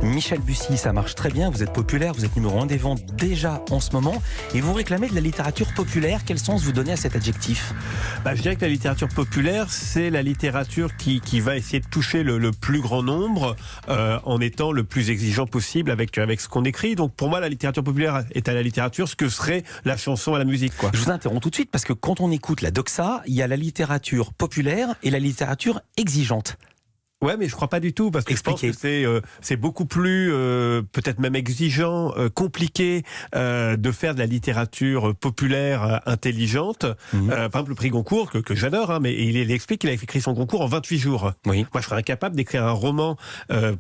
Michel Bussy, ça marche très bien, vous êtes populaire, vous êtes numéro 1 des ventes déjà en ce moment et vous réclamez de la littérature populaire. Quel sens vous donnez à cet adjectif ? Je dirais que la littérature populaire, c'est la littérature qui va essayer de toucher le plus grand nombre en étant le plus exigeant possible avec ce qu'on écrit. Donc pour moi, la littérature populaire est à la littérature ce que serait la chanson à la musique, quoi. Je vous interromps tout de suite parce que quand on écoute la doxa, il y a la littérature populaire et la littérature exigeante. Ouais, mais je crois pas du tout, parce que Expliquez. je pense que c'est beaucoup plus, peut-être même exigeant, compliqué de faire de la littérature populaire intelligente. Par exemple, le prix Goncourt, que j'adore, mais il explique qu'il a écrit son concours en 28 jours. Oui. Moi, je serais incapable d'écrire un roman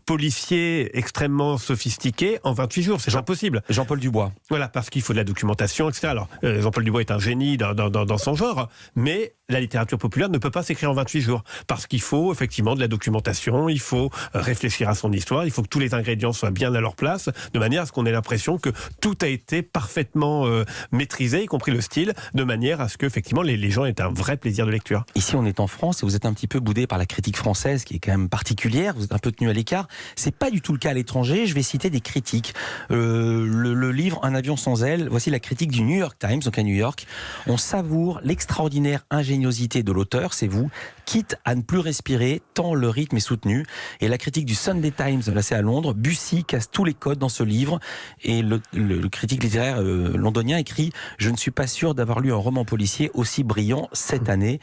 policier extrêmement sophistiqué en 28 jours. C'est impossible. Jean-Paul Dubois. Voilà, parce qu'il faut de la documentation, etc. Alors, Jean-Paul Dubois est un génie dans son genre, mais la littérature populaire ne peut pas s'écrire en 28 jours, parce qu'il faut effectivement de la documentation, il faut réfléchir à son histoire, il faut que tous les ingrédients soient bien à leur place, de manière à ce qu'on ait l'impression que tout a été parfaitement maîtrisé, y compris le style, de manière à ce que effectivement les gens aient un vrai plaisir de lecture. Ici, on est en France et vous êtes un petit peu boudé par la critique française qui est quand même particulière, vous êtes un peu tenu à l'écart. C'est pas du tout le cas à l'étranger, je vais citer des critiques. Le livre Un avion sans ailes, voici la critique du New York Times, donc à New York. On savoure l'extraordinaire ingéniosité de l'auteur, c'est vous, quitte à ne plus respirer tant le rythme est soutenu. Et la critique du Sunday Times, là c'est à Londres, Bussy casse tous les codes dans ce livre. Et le critique littéraire londonien écrit « Je ne suis pas sûr d'avoir lu un roman policier aussi brillant cette année ».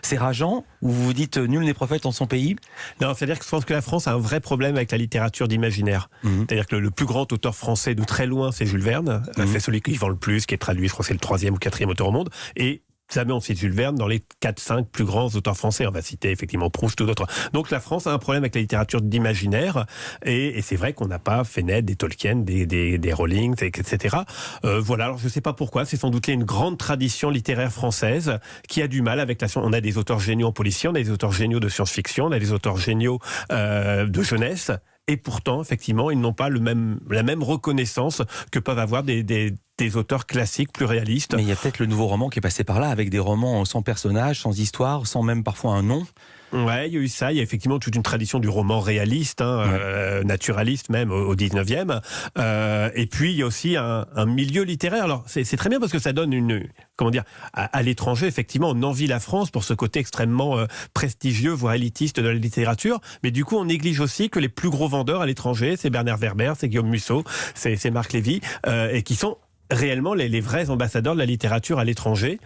C'est rageant, ou vous vous dites « Nul n'est prophète en son pays ». Non, c'est-à-dire que je pense que la France a un vrai problème avec la littérature d'imaginaire. C'est-à-dire que le plus grand auteur français de très loin, c'est Jules Verne. C'est celui qui vend le plus, qui est traduit, je crois que c'est le 3e ou 4e auteur au monde. Et jamais on cite Jules Verne dans les 4-5 plus grands auteurs français. On va citer effectivement Proust ou d'autres. Donc la France a un problème avec la littérature d'imaginaire. Et c'est vrai qu'on n'a pas fait naître des Tolkien, des Rowling, etc. Voilà, alors je ne sais pas pourquoi. C'est sans doute une grande tradition littéraire française qui a du mal avec la science. On a des auteurs géniaux en policier, on a des auteurs géniaux de science-fiction, on a des auteurs géniaux de jeunesse. Et pourtant, effectivement, ils n'ont pas la même reconnaissance que peuvent avoir des auteurs classiques plus réalistes. Mais il y a peut-être le nouveau roman qui est passé par là, avec des romans sans personnages, sans histoire, sans même parfois un nom. Ouais, il y a eu ça. Il y a effectivement toute une tradition du roman réaliste, naturaliste même au 19e. Et puis il y a aussi un milieu littéraire. Alors c'est très bien parce que ça donne à l'étranger effectivement on envie la France pour ce côté extrêmement prestigieux, voire élitiste de la littérature. Mais du coup on néglige aussi que les plus gros vendeurs à l'étranger, c'est Bernard Werber, c'est Guillaume Musso, c'est Marc Lévy, et qui sont réellement les vrais ambassadeurs de la littérature à l'étranger.